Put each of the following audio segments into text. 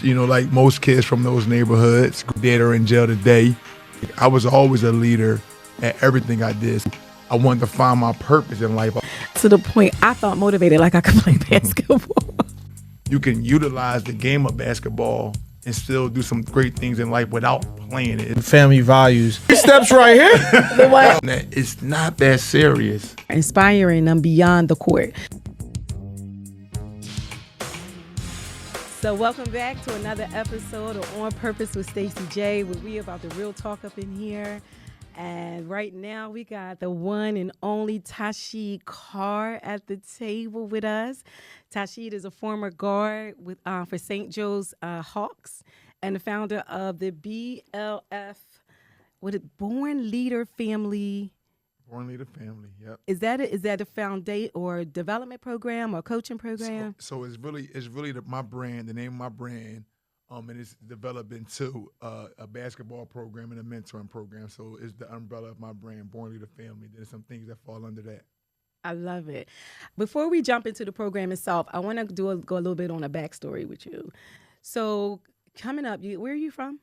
You know, like most kids from those neighborhoods, dead or in jail today. I was always a leader at everything I did. I wanted to find my purpose in life. To the point I felt motivated like I could play basketball. You can utilize the game of basketball and still do some great things in life without playing it. Family values. Steps right here. It's not that serious. Inspiring them beyond the court. So welcome back to another episode of On Purpose with Stacey J, where we about the real talk up in here. And right now we got the one and only Tasheed Carr at the table with us. Tasheed is a former guard with for St. Joe's Hawks and the founder of the BLF, Born Leader Family. Born Leader Family, yep. Is that a foundation or development program or coaching program? So it's really my brand, the name of my brand, and it's developed into a basketball program and a mentoring program. So it's the umbrella of my brand, Born Leader Family. There's some things that fall under that. I love it. Before we jump into the program itself, I want to go a little bit on a backstory with you. So coming up, where are you from?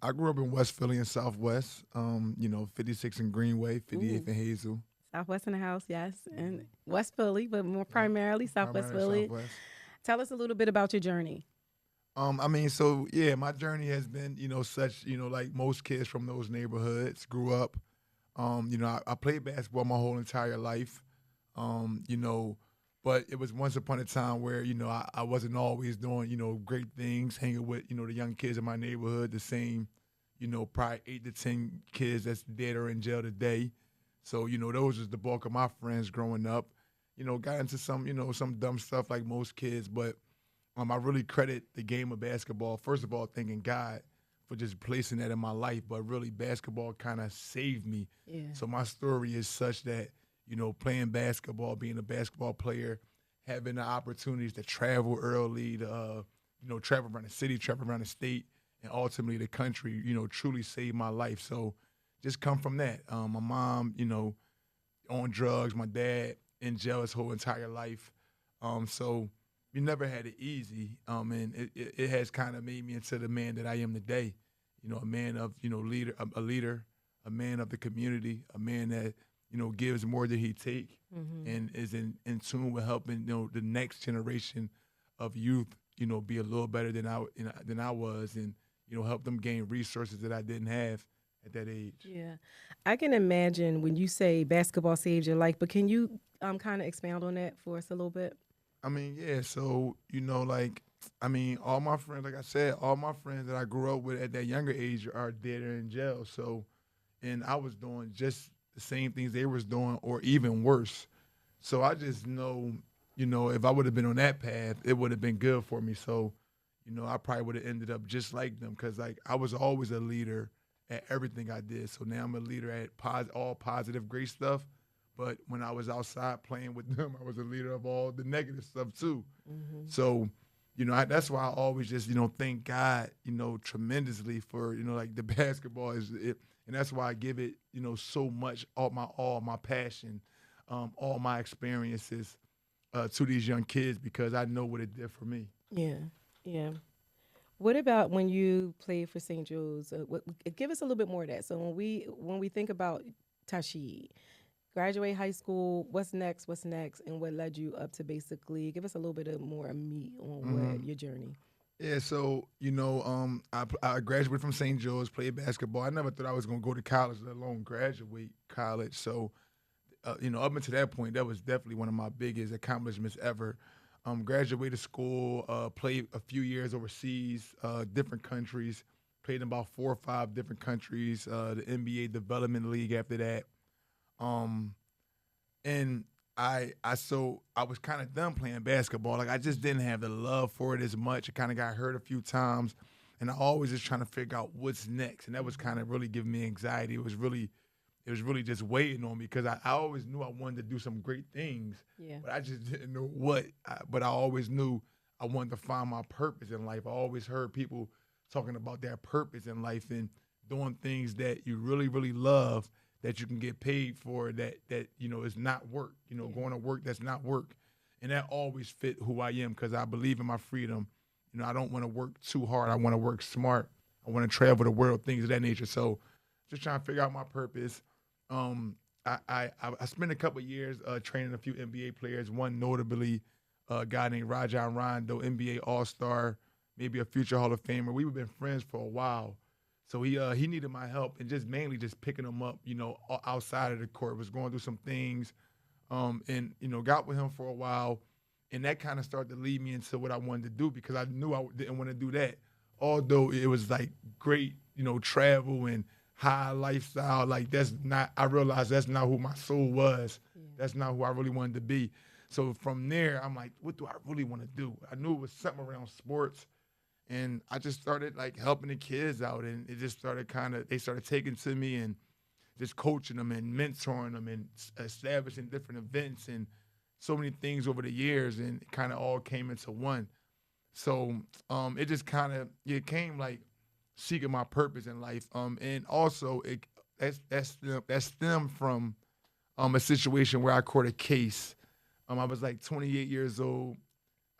I grew up in West Philly and Southwest, 56 in Greenway, 58th and Hazel. Southwest in the house, yes. And West Philly, but more primarily Southwest Philly. Southwest. Tell us a little bit about your journey. My journey has been, like most kids from those neighborhoods, grew up. I played basketball my whole entire life, but it was once upon a time where, I wasn't always doing, great things, hanging with, the young kids in my neighborhood, the same, probably 8 to 10 kids that's dead or in jail today. So, those was the bulk of my friends growing up. Got into some dumb stuff like most kids, but I really credit the game of basketball, first of all, thanking God for just placing that in my life, but really basketball kind of saved me. Yeah. So my story is such that, playing basketball, being a basketball player, having the opportunities to travel early, to, travel around the city, travel around the state, and ultimately the country, truly saved my life. So just come from that. My mom, on drugs, my dad in jail his whole entire life. So we never had it easy, and it has kind of made me into the man that I am today. A man of, a leader, a man of the community, a man that, gives more than he take, and is in tune with helping, the next generation of youth, be a little better than I was, and, help them gain resources that I didn't have at that age. Yeah. I can imagine when you say basketball saved your life, but can you kind of expound on that for us a little bit? So, all my friends, like I said, all my friends that I grew up with at that younger age are dead or in jail. So, and I was doing just the same things they was doing or even worse. So I just know, if I would have been on that path, it would have been good for me. So, I probably would have ended up just like them because, I was always a leader at everything I did. So now I'm a leader at all positive, great stuff. But when I was outside playing with them, I was a leader of all the negative stuff too. Mm-hmm. So, that's why I always just, thank God, tremendously for, the basketball is it. And that's why I give it, so much, all my passion, all my experiences to these young kids because I know what it did for me. Yeah, yeah. What about when you played for St. Joe's? Give us a little bit more of that. So when we think about Tasheed, graduate high school, what's next, and what led you up to basically give us a little bit of more meat on your journey. Yeah, so, I graduated from St. Joe's, played basketball. I never thought I was going to go to college, let alone graduate college. So, up until that point, that was definitely one of my biggest accomplishments ever. Graduated school, played a few years overseas, different countries, played in about 4 or 5 different countries, the NBA Development League after that. And I was kind of done playing basketball. I just didn't have the love for it as much. I kind of got hurt a few times, and I always just trying to figure out what's next. And that was kind of really giving me anxiety. It was really just waiting on me because I always knew I wanted to do some great things, but I just didn't know what. But I always knew I wanted to find my purpose in life. I always heard people talking about their purpose in life and doing things that you really, really love, that you can get paid for, that is not work, going to work that's not work. And that always fit who I am because I believe in my freedom, I don't want to work too hard. I want to work smart. I want to travel the world, things of that nature. So just trying to figure out my purpose. I spent a couple of years training a few NBA players, one notably a guy named Rajon Rondo, NBA All-Star, maybe a future Hall of Famer. We've been friends for a while. So he needed my help and just mainly just picking him up, outside of the court. Was going through some things and, got with him for a while. And that kind of started to lead me into what I wanted to do because I knew I didn't want to do that. Although it was like great, travel and high lifestyle, like I realized that's not who my soul was. Yeah. That's not who I really wanted to be. So from there, I'm like, what do I really want to do? I knew it was something around sports. And I just started like helping the kids out, and it just started they started taking to me and just coaching them and mentoring them and establishing different events and so many things over the years, and it kind of all came into one. So it just it came like seeking my purpose in life. And also that stemmed from a situation where I caught a case. I was like 28 years old.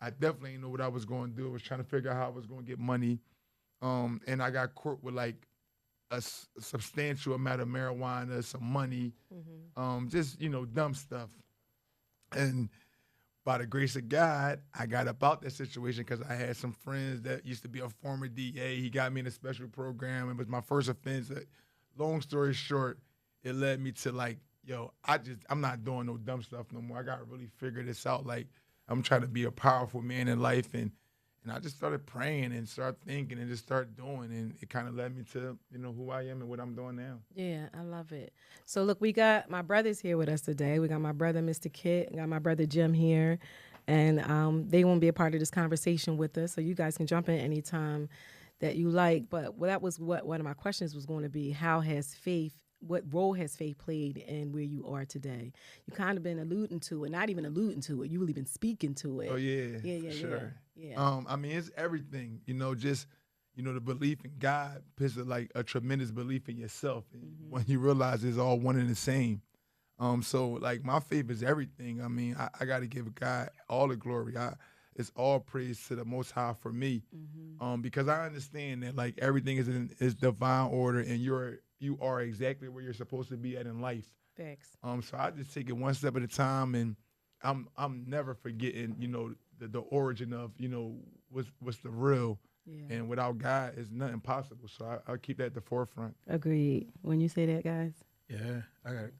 I definitely didn't know what I was going to do. I was trying to figure out how I was going to get money. And I got caught with like a substantial amount of marijuana, some money, just, dumb stuff. And by the grace of God, I got up out that situation because I had some friends that used to be a former DA. He got me in a special program. It was my first offense. Long story short, it led me to like, I'm not doing no dumb stuff no more. I got to really figure this out. Like, I'm trying to be a powerful man in life. And I just started praying and started thinking and just started doing. And it kind of led me to, who I am and what I'm doing now. Yeah, I love it. So, look, we got my brothers here with us today. We got my brother, Mr. Kitt, and got my brother, Jim, here. And they won't be a part of this conversation with us. So you guys can jump in anytime that you like. But that was what one of my questions was going to be. What role has faith played in where you are today? You kind of been alluding to it, not even alluding to it. You really been speaking to it. Oh, yeah. Sure. Yeah. It's everything, just, the belief in God is like a tremendous belief in yourself. And when you realize it's all one and the same. So like my faith is everything. I got to give God all the glory. It's all praise to the Most High for me. Because I understand that like everything is divine order and you are exactly where you're supposed to be at in life. Thanks. So I just take it one step at a time, and I'm never forgetting, the origin of, what's the real. Yeah. And without God, it's nothing possible. So I'll keep that at the forefront. Agreed. When you say that, guys. Yeah,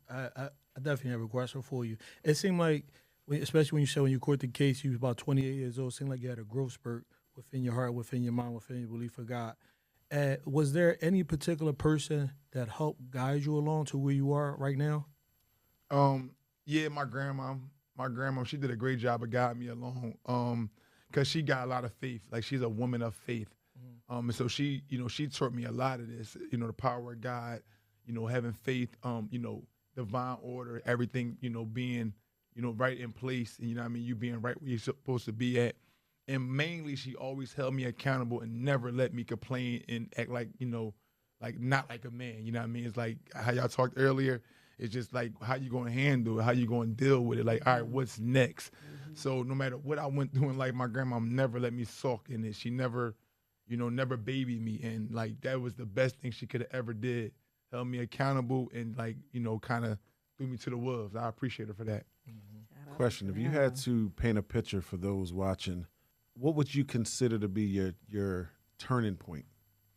I definitely have a question for you. It seemed like, especially when you said when you caught the case, you was about 28 years old. It seemed like you had a growth spurt within your heart, within your mind, within your belief of God. Was there any particular person that helped guide you along to where you are right now? Yeah, my grandma. She did a great job of guiding me along. Because she got a lot of faith. Like she's a woman of faith. And so she taught me a lot of this. The power of God. Having faith. Divine order. Everything. Being right in place. And you being right where you're supposed to be at. And mainly, she always held me accountable and never let me complain and act like, like not like a man. You know what I mean? It's like how y'all talked earlier. It's just like how you going to handle it, how you going to deal with it. Like, all right, what's next? So no matter what I went through in life, my grandma never let me sulk in it. She never, never babied me. And like that was the best thing she could have ever did. Held me accountable and like, kind of threw me to the wolves. I appreciate her for that. Question, if you had to paint a picture for those watching, what would you consider to be your turning point?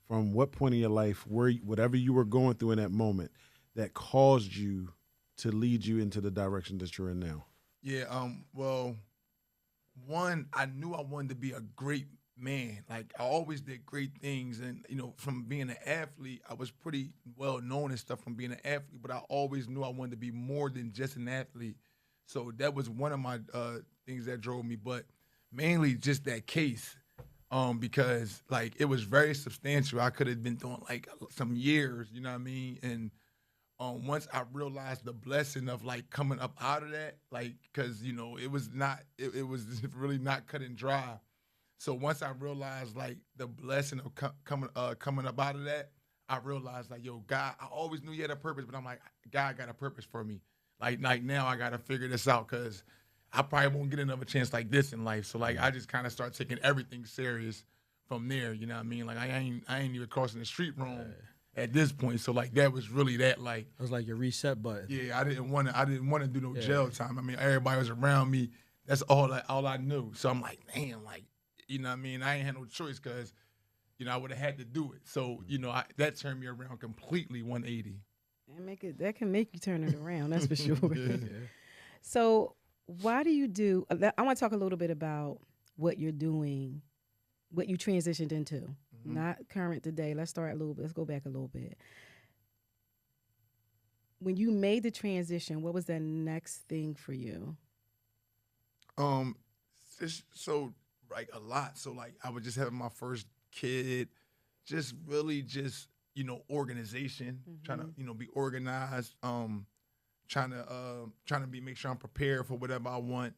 From what point in your life, whatever you were going through in that moment, that caused you to lead you into the direction that you're in now? Yeah, well, one, I knew I wanted to be a great man. Like, I always did great things. And, from being an athlete, I was pretty well known and stuff from being an athlete, but I always knew I wanted to be more than just an athlete. So that was one of my things that drove me. But mainly just that case, because like it was very substantial. I could have been doing like some years, you know what I mean? And once I realized the blessing of like coming up out of that, like, cause it was was really not cut and dry. So once I realized like the blessing of coming up out of that, I realized like, yo, God, I always knew you had a purpose, but I'm like, God got a purpose for me. Like now I got to figure this out, cause I probably won't get another chance like this in life. So like I just kind of start taking everything serious from there. You know what I mean? Like I ain't even crossing the street wrong at this point. So like that was really that like It was like your reset button. yeah, I didn't want to do no jail time. I mean, everybody was around me. That's all I knew. So I'm like, damn, like, you know what I mean? I ain't had no choice because, you know, I would have had to do it. So, you know, that turned me around completely 180. That can make you turn it around. That's for sure. Yeah. So why do you do? I want to talk a little bit about what you're doing, what you transitioned into, not current today. Let's start a little bit. Let's go back a little bit. When you made the transition, what was the next thing for you? So like a lot. So like I was just having my first kid, just really just, you know, organization, trying to, you know, be organized, trying to make sure I'm prepared for whatever I want.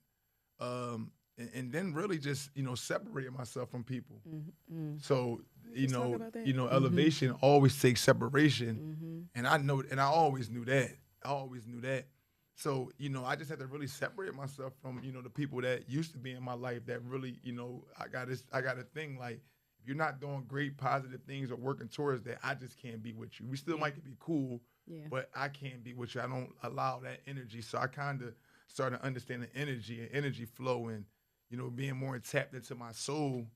And then really just, you know, separating myself from people. So, Let's talk about that. elevation always takes separation. And I always knew that. So, you know, I just had to really separate myself from, you know, the people that used to be in my life that really, you know, I got a thing like, if you're not doing great positive things or working towards that, I just can't be with you. We still might be cool, but I can't be with you. I don't allow that energy. So I kind of started understanding energy and energy flow and, you know, being more tapped into my soul.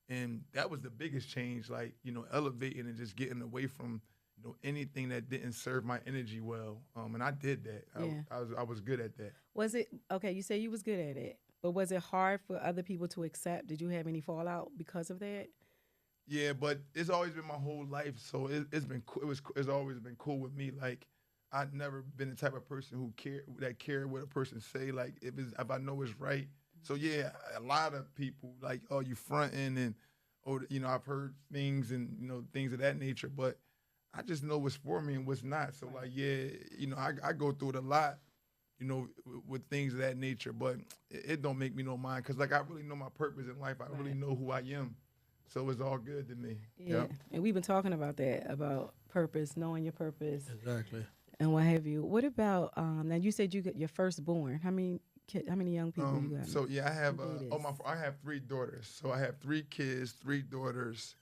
And that was the biggest change, like, you know, elevating and just getting away from, you know, anything that didn't serve my energy well. And I did that. I was good at that. Was it, okay, you say you was good at it, but was it hard for other people to accept? Did you have any fallout because of that? Yeah, but it's always been my whole life, so it's been cool. It's always been cool with me. Like I've never been the type of person who cared what a person say. Like if I know it's right. So yeah, a lot of people like, oh, you fronting and, oh, you know, I've heard things and, you know, things of that nature. But I just know what's for me and what's not. So like, yeah, you know, I go through it a lot, you know, with things of that nature. But it don't make me no mind because like I really know my purpose in life. I really know who I am. So it's all good to me. Yeah. Yep. And we've been talking about that, about purpose, knowing your purpose. Exactly. And what have you. What about, now you said you got your firstborn. How many young people you got? So yeah, I have I have 3 daughters. So I have 3 kids, 3 daughters.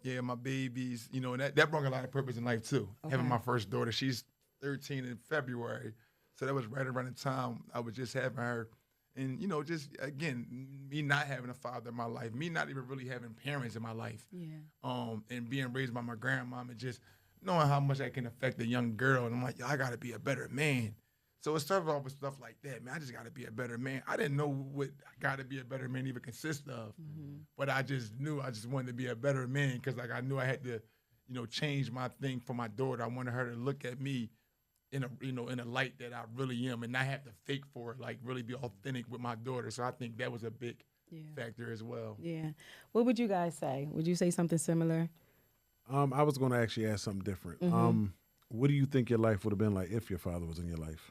Yeah, my babies, you know, and that brought a lot of purpose in life too. Okay. Having my first daughter, she's 13 in February. So that was right around the time I was just having her. And, you know, just, again, me not having a father in my life, me not even really having parents in my life. Yeah. And being raised by my grandmom and just knowing how much that can affect a young girl. And I'm like, yo, I got to be a better man. So it started off with stuff like that, man. I just got to be a better man. I didn't know what got to be a better man even consists of. But I just knew I just wanted to be a better man because, like, I knew I had to, you know, change my thing for my daughter. I wanted her to look at me in a light that I really am and not have to fake for it, like really be authentic with my daughter. So I think that was a big factor as well. Yeah. What would you guys say? Would you say something similar? I was going to actually ask something different. What do you think your life would have been like if your father was in your life?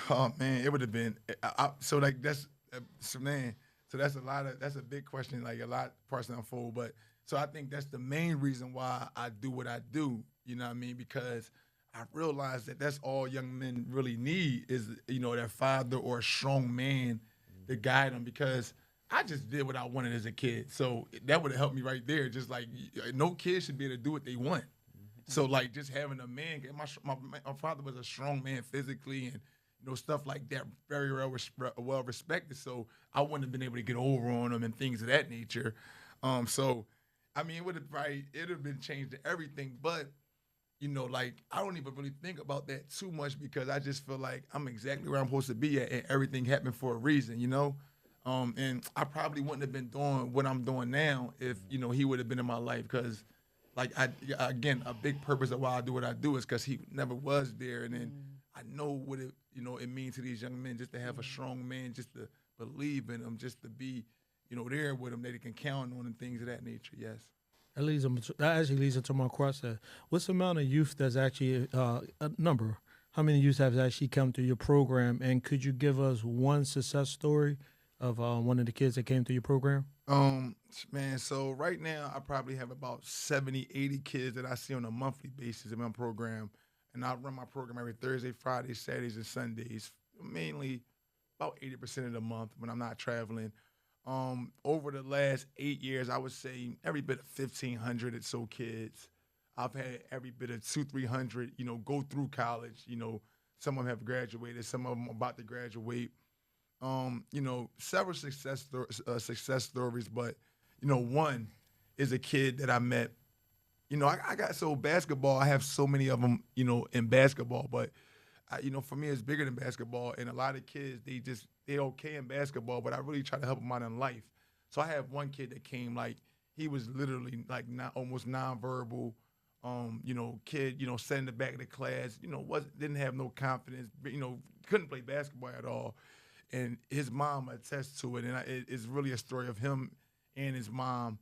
Oh man, it would have been so like that's so man. So that's a big question, like a lot of parts to unfold. But so I think that's the main reason why I do what I do. You know what I mean? Because I realized that that's all young men really need is, you know, their father or a strong man to guide them. Because I just did what I wanted as a kid, so that would have helped me right there. Just like no kid should be able to do what they want. So like just having a man, my father was a strong man physically and, you know, stuff like that, very well respected. So I wouldn't have been able to get over on him and things of that nature. So I mean, it have been changed to everything, but. You know, like, I don't even really think about that too much because I just feel like I'm exactly where I'm supposed to be at and everything happened for a reason, you know? And I probably wouldn't have been doing what I'm doing now if, you know, he would have been in my life because, like, again, a big purpose of why I do what I do is because he never was there. And then I know what it means to these young men just to have a strong man, just to believe in them, just to be, you know, there with them that they can count on and things of that nature, yes. That actually leads into my question. What's the amount of youth that's actually a number? How many youth have actually come through your program? And could you give us one success story of one of the kids that came through your program? Man, so right now I probably have about 70, 80 kids that I see on a monthly basis in my program. And I run my program every Thursday, Friday, Saturdays, and Sundays, mainly about 80% of the month when I'm not traveling. Over the last 8 years, I would say every bit of 1,500 or so kids. I've had every bit of 300, go through college. Some of them have graduated, some of them about to graduate. Several success stories, but one is a kid that I met. I got basketball. I have so many of them, in basketball, but for me, it's bigger than basketball. And a lot of kids, they okay in basketball, but I really try to help them out in life. So I have one kid that came he was literally almost nonverbal. Kid, sat in the back of the class, didn't have no confidence, couldn't play basketball at all. And his mom attests to it, and it's really a story of him and his mom.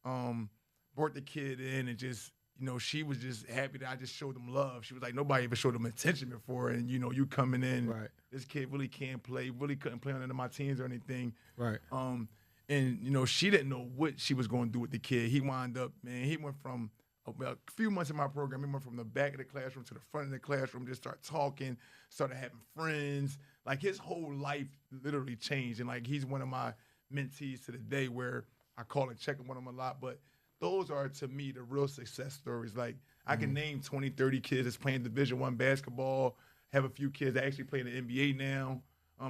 Brought the kid in and just, she was just happy that I just showed him love. She was like, nobody ever showed him attention before, and you coming in, right. This kid really can't play, really couldn't play on any of my teams or anything. Right. And she didn't know what she was going to do with the kid. He wound up, man, he went from a few months in my program, he went from the back of the classroom to the front of the classroom, just started talking, started having friends. Like, his whole life literally changed. And, he's one of my mentees to the day where I call and check on him a lot. But those are, to me, the real success stories. I can name 20, 30 kids that's playing Division I basketball, have a few kids that actually play in the NBA now,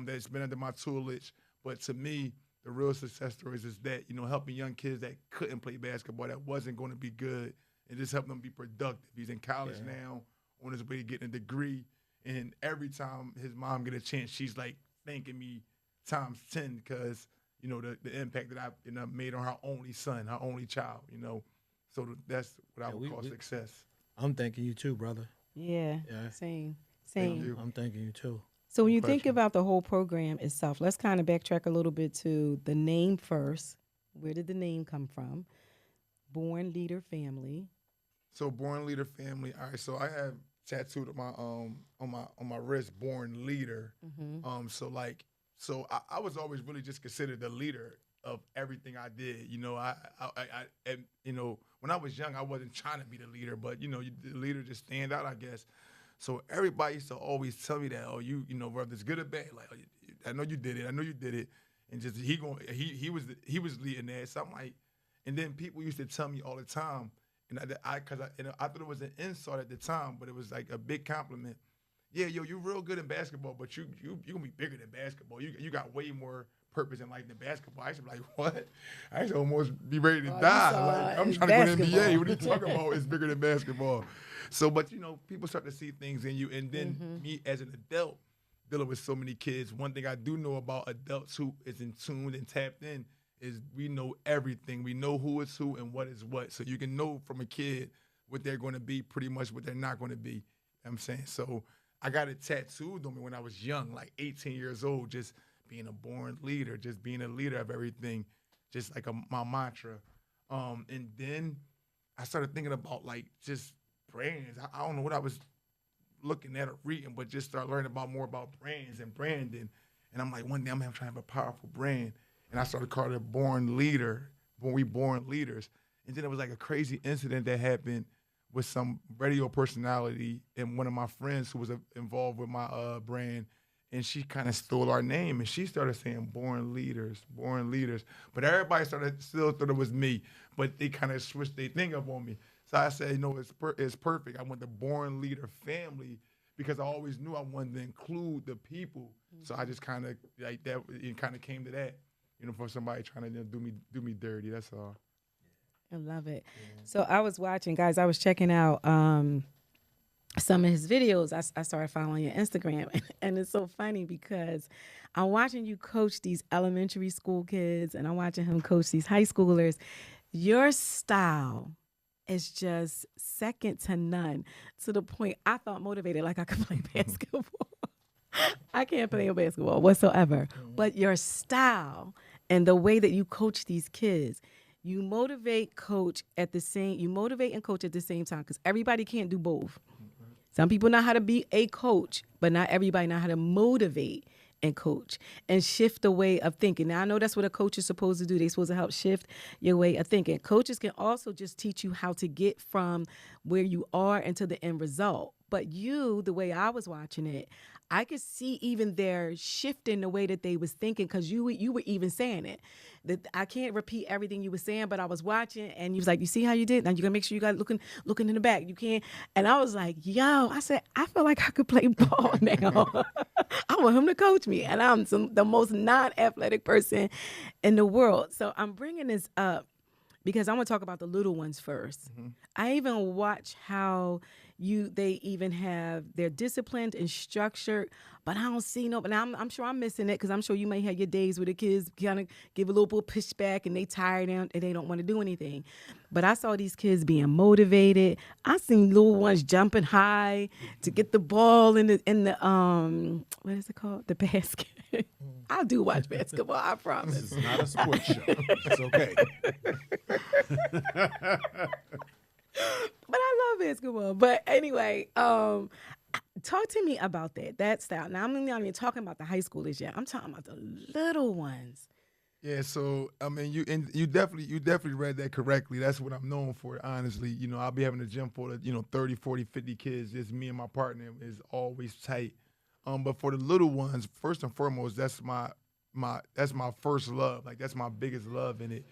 that's been under my tutelage. But to me, the real success stories is that, helping young kids that couldn't play basketball, that wasn't going to be good, and just helping them be productive. He's in college now, on his way to getting a degree, and every time his mom get a chance, she's thanking me times 10 because, the impact that I made on her only son, her only child, So that's what I would call success. I'm thanking you too, brother. Yeah. Same. I'm thanking you too. So when you think about the whole program itself, let's kind of backtrack a little bit to the name first. Where did the name come from? Born Leader Family. So Born Leader Family. All right. So I have tattooed on my wrist, Born Leader. Mm-hmm. So I was always really just considered the leader of everything I did. When I was young, I wasn't trying to be the leader, but the leader just stand out, I guess. So everybody used to always tell me that, whether it's good or bad, I know you did it, and just he was leading that. So I'm like, and then people used to tell me all the time, and I thought it was an insult at the time, but it was like a big compliment. Yeah, you real good in basketball, but you gonna be bigger than basketball. You got way more purpose in life than basketball. I used to be like, what? I used to almost be ready to die. I'm trying to go to the NBA. What are you talking about? It's bigger than basketball. So, but people start to see things in you, and then me as an adult dealing with so many kids. One thing I do know about adults who is in tune and tapped in is we know everything. We know who is who and what is what. So you can know from a kid what they're going to be, pretty much what they're not going to be. You know what I'm saying? So I got it tattooed on me when I was young, 18 years old, just being a born leader, just being a leader of everything, just my mantra. And then I started thinking about just brands. I don't know what I was looking at or reading, but just start learning more about brands and branding. And I'm like, one day I'm trying to have a powerful brand. And I started calling it Born Leader, We Born Leaders. And then it was a crazy incident that happened with some radio personality and one of my friends who was involved with my brand, and she kind of stole our name, and she started saying Born Leaders. But everybody still thought it was me, but they kind of switched their thing up on me. So I said, it's perfect. I went to Born Leader Family because I always knew I wanted to include the people. So I just kind of that. It kind of came to that, for somebody trying to do me dirty. That's all. I love it. Yeah. So I was watching, guys. I was checking out some of his videos. I started following your Instagram, and it's so funny because I'm watching you coach these elementary school kids, and I'm watching him coach these high schoolers. Your style is just second to none, to the point I felt motivated like I could play basketball. I can't play basketball whatsoever, but your style and the way that you coach these kids. You motivate and coach at the same time, because everybody can't do both. Some people know how to be a coach, but not everybody know how to motivate and coach and shift the way of thinking. Now, I know that's what a coach is supposed to do. They're supposed to help shift your way of thinking. Coaches can also just teach you how to get from where you are into the end result. But the way I was watching it, I could see even their shift in the way that they was thinking, because you were even saying it. That I can't repeat everything you were saying, but I was watching, and you was like, "You see how you did? Now you gotta make sure you got looking in the back. You can't." And I was like, "Yo," I said, "I feel like I could play ball now." I want him to coach me, and I'm the most non-athletic person in the world. So I'm bringing this up because I want to talk about the little ones first. I even watch how they even have they're disciplined and structured, but I don't see no. And I'm sure I'm missing it, because I'm sure you may have your days where the kids kind of give a little bit of pushback and they tired and they don't want to do anything. But I saw these kids being motivated. I seen little ones jumping high to get the ball in the what is it called, the basket. I do watch basketball, I promise. It's not a sports show. It's okay. But I love basketball. But anyway, talk to me about that style. Now, I'm not even talking about the high schoolers yet. I'm talking about the little ones. Yeah, so I mean, you definitely read that correctly. That's what I'm known for, honestly. You know, I'll be having a gym for the 30, 40, 50 kids. Just me and my partner is always tight. But for the little ones, first and foremost, that's my first love. Like, that's my biggest love in it,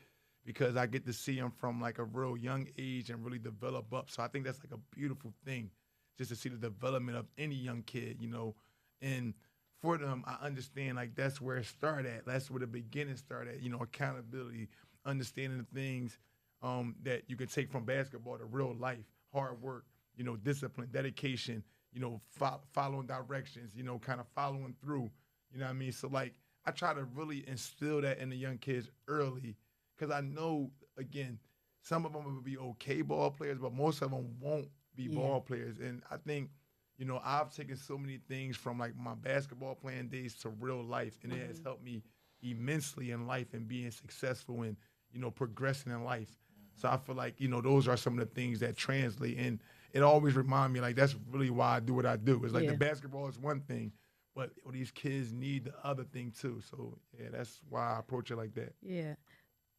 because I get to see them from like a real young age and really develop up. So I think that's like a beautiful thing, just to see the development of any young kid, and for them, I understand, like, that's where it started at. That's where the beginning started at, accountability, understanding the things that you can take from basketball to real life, hard work, discipline, dedication, following directions, kind of following through, you know what I mean? So, like, I try to really instill that in the young kids early, because I know, again, some of them will be okay ball players, but most of them won't be ball players. And I think, I've taken so many things from, like, my basketball playing days to real life, and it has helped me immensely in life and being successful and, progressing in life. So I feel like, those are some of the things that translate. And it always reminds me, like, that's really why I do what I do. It's like the basketball is one thing, but these kids need the other thing too. So, yeah, that's why I approach it like that. Yeah.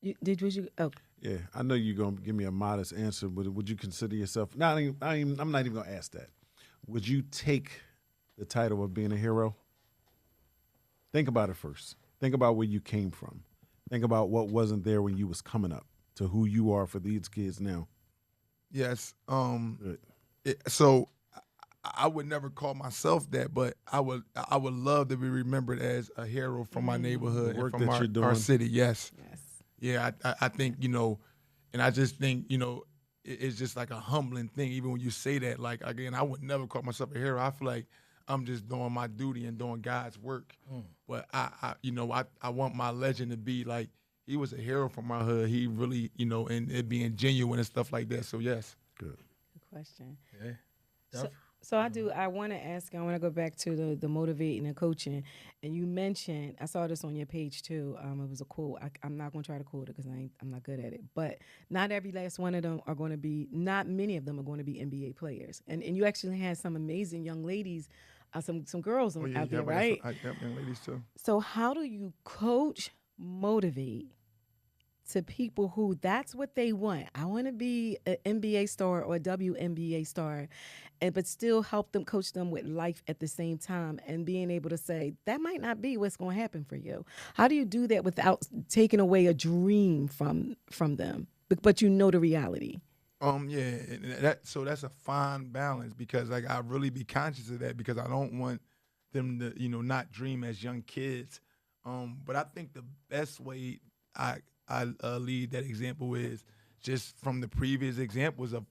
Yeah, I know you're going to give me a modest answer, but would you consider yourself, I'm not even going to ask that. Would you take the title of being a hero? Think about it first. Think about where you came from. Think about what wasn't there when you was coming up to who you are for these kids now. Yes. So I would never call myself that, but I would love to be remembered as a hero from my neighborhood and from our city. Yes. Yeah, I think, and I just think, it's just like a humbling thing. Even when you say that, like, again, I would never call myself a hero. I feel like I'm just doing my duty and doing God's work. But I want my legend to be like, he was a hero from my hood. He really, and it being genuine and stuff like that. So, yes. Good question. Yeah. So I want to ask, I want to go back to the motivating and coaching. And you mentioned, I saw this on your page too. It was a quote. I'm not going to try to quote it because I'm not good at it. But not every last one of them are going to be, not many of them are going to be NBA players. And you actually had some amazing young ladies, some girls out there, right? I got young ladies too. So how do you coach, motivate to people who that's what they want? I want to be an NBA star or a WNBA star, but still help them, coach them with life at the same time, and being able to say that might not be what's going to happen for you. How do you do that without taking away a dream from them, but the reality? So that's a fine balance, because, like, I really be conscious of that, because I don't want them to not dream as young kids. But I think the best way I lead that example is just from the previous examples of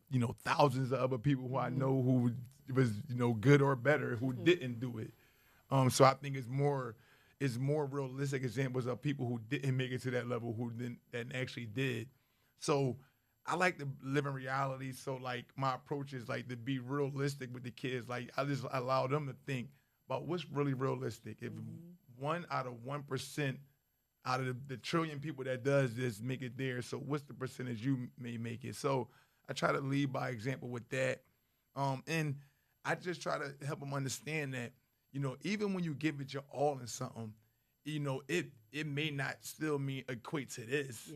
thousands of other people who I know who was good or better who didn't do it. So I think it's more realistic examples of people who didn't make it to that level that actually did. So I like to live in reality. So, like, my approach is, like, to be realistic with the kids. Like, I just allow them to think about what's really realistic. If 1 out of 1% out of the trillion people that does this make it there, so what's the percentage you may make it? So I try to lead by example with that. And I just try to help them understand that, even when you give it your all in something, it may not still equate to this.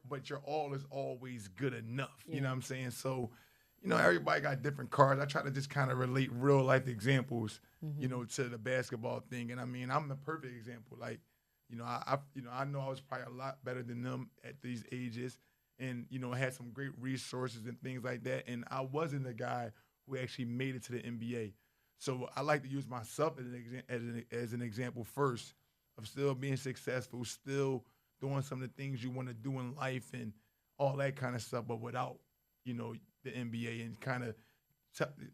But your all is always good enough. You know what I'm saying? So, you know, everybody got different cars. I try to just kind of relate real life examples, you know, to the basketball thing. And I mean, I'm the perfect example. Like, you know, I know I was probably a lot better than them at these ages, and you know, had some great resources and things like that. And I wasn't the guy who actually made it to the NBA. So I like to use myself as an example first of still being successful, still doing some of the things you want to do in life and all that kind of stuff, but without, you know, the NBA, and kind of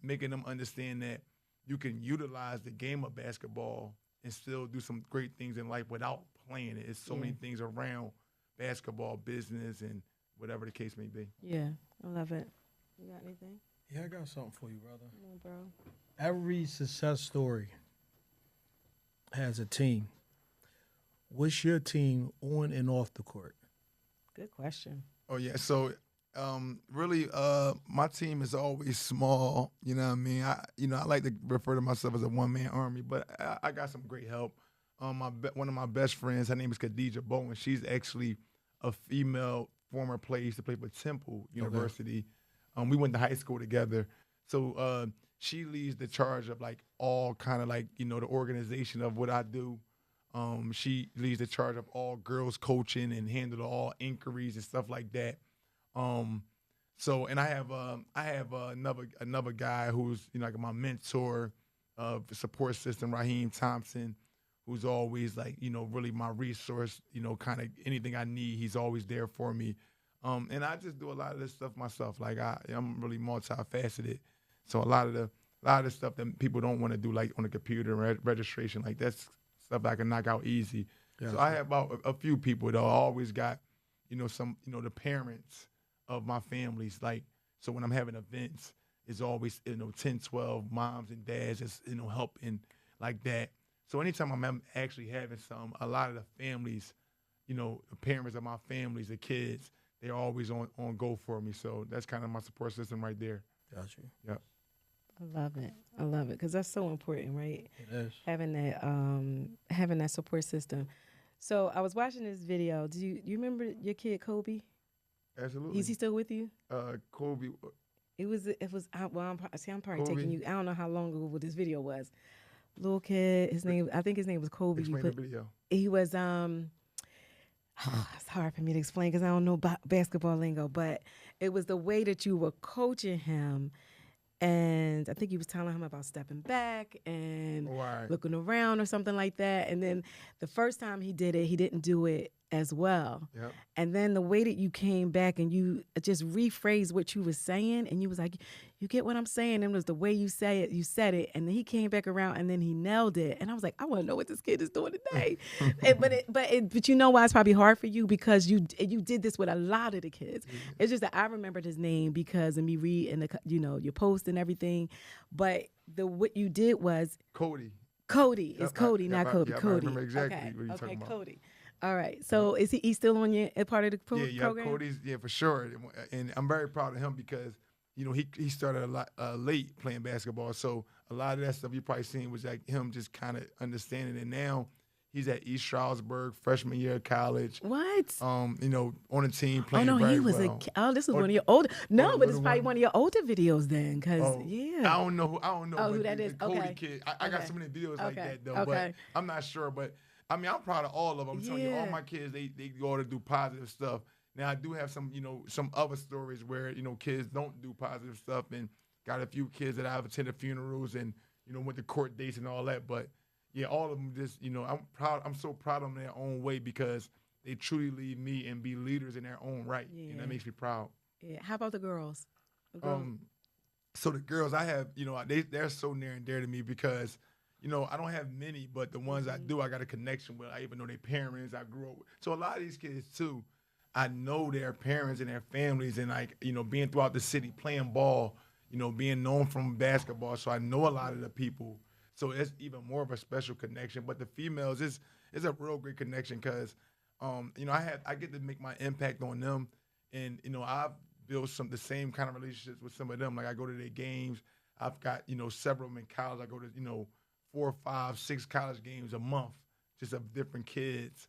making them understand that you can utilize the game of basketball and still do some great things in life without playing it. It's so many things around basketball, business, and whatever the case may be. Yeah, I love it. You got anything? Yeah, I got something for you, brother. Come on, bro. Every success story has a team. What's your team on and off the court? Good question. Oh yeah, so really, my team is always small. You know what I mean? I like to refer to myself as a one-man army, but I got some great help. One of my best friends, her name is Khadijah Bowen. She's actually a female former player, used to play for Temple University. We went to high school together. So she leads the charge of like all kind of like, you know, the organization of what I do. She leads the charge of all girls coaching and handle all inquiries and stuff like that. So, and I have another guy who's, you know, like my mentor, support system, Raheem Thompson, who's always like, you know, really my resource, you know, kind of anything I need, he's always there for me. And I just do a lot of this stuff myself. Like I'm really multifaceted. So a lot of the stuff that people don't want to do, like on the computer registration, like that's stuff I can knock out easy. Yeah, so I have about a few people though. I always got, you know, the parents of my families. Like, so when I'm having events, it's always, you know, 10, 12 moms and dads just, you know, helping like that. So anytime I'm actually having a lot of the families, you know, the parents of my families, the kids, they're always on go for me. So that's kind of my support system right there. Got you. Yep. I love it. I love it because that's so important, right? It is. Having that support system. So I was watching this video. Do you remember your kid Kobe? Absolutely. Is he still with you? Kobe. It was. Well, I'm probably Kobe. taking you. I don't know how long ago this video was. Little kid. I think his name was Kobe. Explain the video. He was. It's hard for me to explain because I don't know basketball lingo, but it was the way that you were coaching him. And I think he was telling him about stepping back and looking around or something like that. And then the first time he did it, he didn't do it as well. Yep. And then the way that you came back and you just rephrased what you were saying, and you was like, you get what I'm saying? And it was the way you say it, you said it. And then he came back around and then he nailed it. And I was like, I want to know what this kid is doing today. But you know why it's probably hard for you? Because you did this with a lot of the kids. Mm-hmm. It's just that I remembered his name because of me reading your post and everything. But what you did was Cody. It's Cody, not Kobe. Cody. I remember exactly what you're talking about. Cody. All right. So is he still on your part of the program? Yeah, Cody's for sure. And I'm very proud of him because, you know, he started a lot late playing basketball. So a lot of that stuff you probably seen was like him just kind of understanding it. Now he's at East Stroudsburg, freshman year of college. What? You know, on a team playing he was well. This was one of your older. No, but it's probably one of your older videos then, because yeah. I don't know. Who that is? Cody Okay. kid. I got so many videos like that though, Okay. but I'm not sure. But I mean, I'm proud of all of them. I'm telling you, all my kids, they go to do positive stuff. Now I do have some other stories where, you know, kids don't do positive stuff, and got a few kids that I've attended funerals and, you know, went to court dates and all that. But yeah, all of them just, you know, I'm so proud of them in their own way because they truly lead me and be leaders in their own right. Yeah. And that makes me proud. Yeah. How about the girls? So the girls I have, you know, they're so near and dear to me because, you know, I don't have many, but the ones I do, I got a connection with. I even know their parents. I grew up with. So a lot of these kids too, I know their parents and their families, and like, you know, being throughout the city playing ball, you know, being known from basketball. So I know a lot of the people. So it's even more of a special connection. But the females is a real great connection because, you know, I get to make my impact on them, and you know, I've built the same kind of relationships with some of them. Like I go to their games. I've got, you know, several of them in college. I go to, you know, 4, 5, 6 college games a month, just of different kids.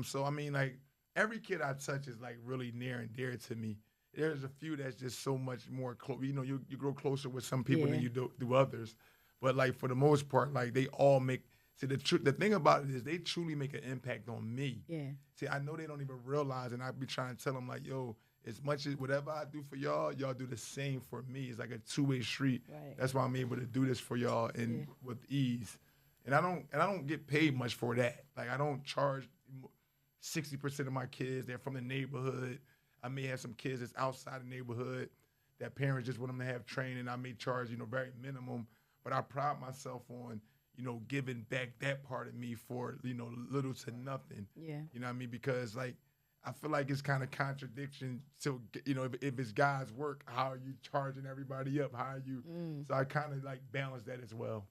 So I mean, like every kid I touch is like really near and dear to me. there's a few that's just so much more close. You know, you grow closer with some people Yeah. than you do others. But like for the most part, like they all make. See, the thing about it is they truly make an impact on me. Yeah. See, I know they don't even realize, and I be trying to tell them like, yo, as much as whatever I do for y'all, y'all do the same for me. It's like a two-way street. Right. That's why I'm able to do this for y'all and with ease. And I don't get paid much for that. Like I don't charge 60% of my kids. They're from the neighborhood. I may have some kids that's outside the neighborhood that parents just want them to have training. I may charge, very minimum, but I pride myself on, giving back that part of me for, little to nothing. Yeah. You know what I mean? Because like, I feel like it's kind of contradiction to, if it's God's work, how are you charging everybody up? How are you? So I kind of like balance that as well.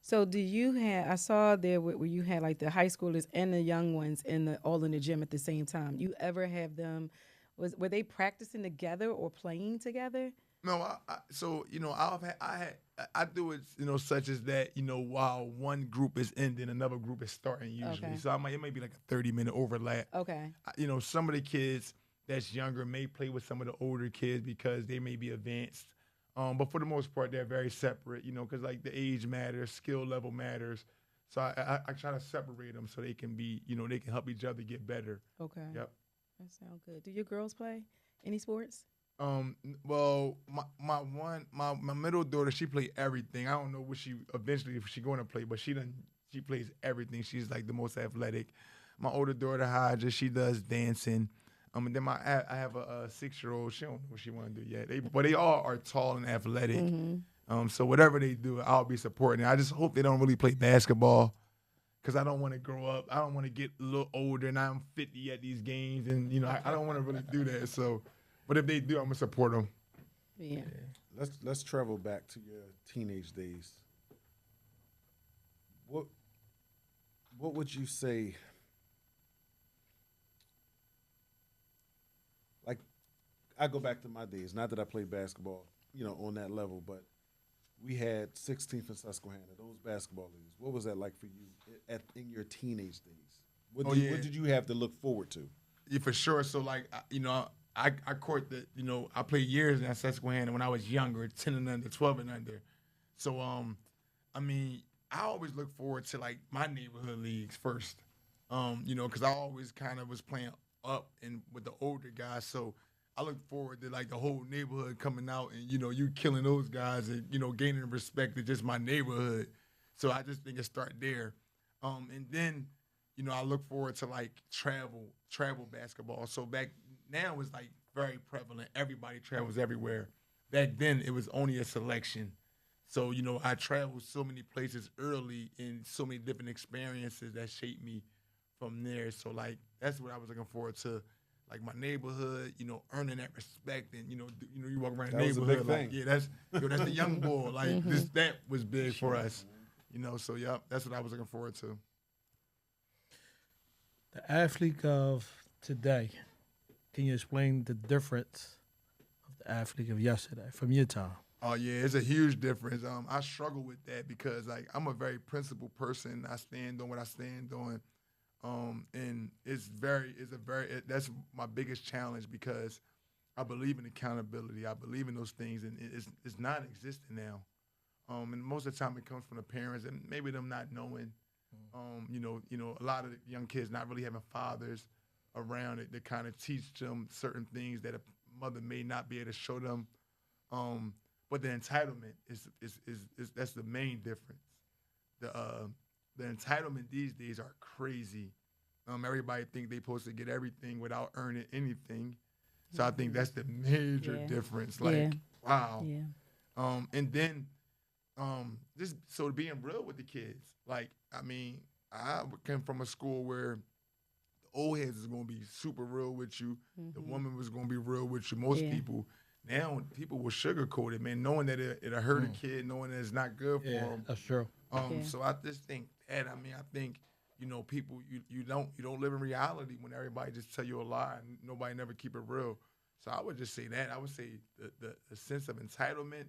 So do you have, I saw there where you had like the high schoolers and the young ones all in the gym at the same time. You ever have them, were they practicing together or playing together? No, I do it, such as that, while one group is ending, another group is starting usually. Okay. So it may be like a 30-minute overlap. Okay. Some of the kids that's younger may play with some of the older kids because they may be advanced. But for the most part, they're very separate, because like the age matters, skill level matters. So I try to separate them so they can be, they can help each other get better. Okay. Yep. That sounds good. Do your girls play any sports? Well, my middle daughter, she play everything. I don't know what if she going to play, but she plays everything. She's like the most athletic. My older daughter, Haja, she does dancing. And then I have a 6-year-old. She don't know what she want to do yet. But they all are tall and athletic. Mm-hmm. So whatever they do, I'll be supporting it. I just hope they don't really play basketball, because I don't want to grow up. I don't want to get a little older and I'm 50 at these games, and I don't want to really do that. So, but if they do, I'm gonna support them. Yeah. Let's travel back to your teenage days. What would you say? Like, I go back to my days. Not that I played basketball, on that level, but we had 16th and Susquehanna, those basketball leagues. What was that like for you in your teenage days? What did you have to look forward to? Yeah, for sure. So like, I court I played years in Susquehanna when I was younger, 10 and under, 12 and under. So I always look forward to like my neighborhood leagues first. Because I always kind of was playing up and with the older guys. So I look forward to like the whole neighborhood coming out and you killing those guys and gaining respect to just my neighborhood. So I just think it start there, and then I look forward to like travel basketball. So back now it's like very prevalent. Everybody travels everywhere. Back then it was only a selection. So I traveled so many places early and so many different experiences that shaped me from there. So like that's what I was looking forward to. Like my neighborhood, earning that respect, and you walk around the That was a neighborhood, big like, thing. yeah, that's the young boy. Like that was big for us, So yeah, that's what I was looking forward to. The athlete of today, can you explain the difference of the athlete of yesterday from your time? Oh yeah, it's a huge difference. I struggle with that because like I'm a very principled person. I stand on what I stand on. And that's my biggest challenge because I believe in accountability. I believe in those things, and it's non-existent now. And most of the time it comes from the parents, and maybe them not knowing. A lot of the young kids not really having fathers around it that kind of teach them certain things that a mother may not be able to show them. But the entitlement is that's the main difference. The entitlement these days are crazy. Everybody think they supposed to get everything without earning anything. So I think that's the major difference. Like, wow. Yeah. And then just so being real with the kids. Like, I came from a school where the old heads is gonna be super real with you. Mm-hmm. The woman was gonna be real with you. Most people. Now people will sugarcoat it, man, knowing that it'll hurt a kid, knowing that it's not good for them. That's true. So I just think that, I think, people, you don't live in reality when everybody just tell you a lie and nobody never keep it real. So I would just say that. I would say the sense of entitlement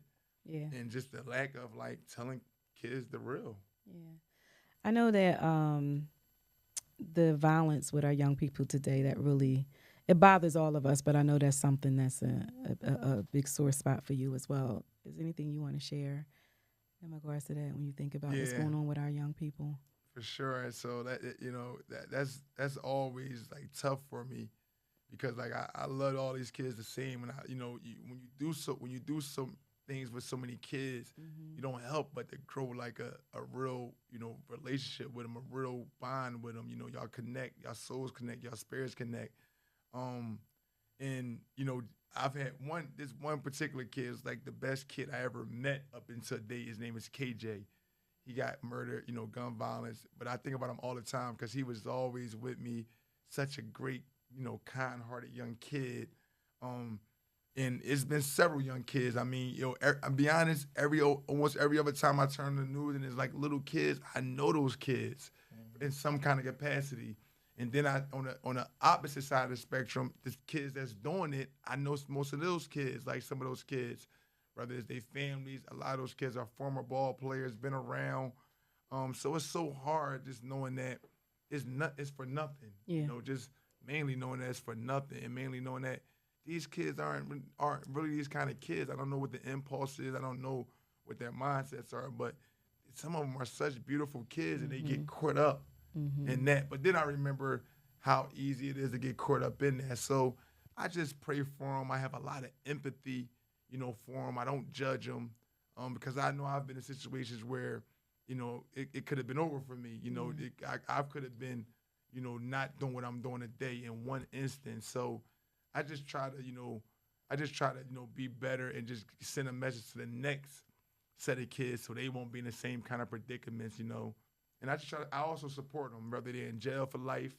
and just the lack of like telling kids the real. Yeah. I know that the violence with our young people today, that really it bothers all of us, but I know that's something that's a big sore spot for you as well. Is there anything you want to share in regards to that when you think about what's going on with our young people? For sure. And so that's always like tough for me because like I love all these kids the same, and when you do some things with so many kids, you don't help but to grow like a real relationship with them, a real bond with them. Y'all connect, y'all souls connect, y'all spirits connect. And I've had this one particular kid is like the best kid I ever met up until date. His name is KJ. He got murdered, gun violence. But I think about him all the time because he was always with me. Such a great, kind-hearted young kid. And it's been several young kids. I mean, I'll be honest, almost every other time I turn the news and it's like little kids, I know those kids in some kind of capacity. And then on the opposite side of the spectrum, the kids that's doing it, I know most of those kids, like some of those kids, whether it's their families, a lot of those kids are former ball players, been around. So it's so hard just knowing that it's for nothing. Yeah. Just mainly knowing that it's for nothing, and mainly knowing that these kids aren't really these kind of kids. I don't know what the impulse is. I don't know what their mindsets are, but some of them are such beautiful kids, and they get caught up in that. But then I remember how easy it is to get caught up in that. So I just pray for them. I have a lot of empathy, for them. I don't judge them because I know I've been in situations where, it could have been over for me. I could have been, not doing what I'm doing today in one instance. So I just try to, be better and just send a message to the next set of kids so they won't be in the same kind of predicaments, And I also support them, whether they're in jail for life,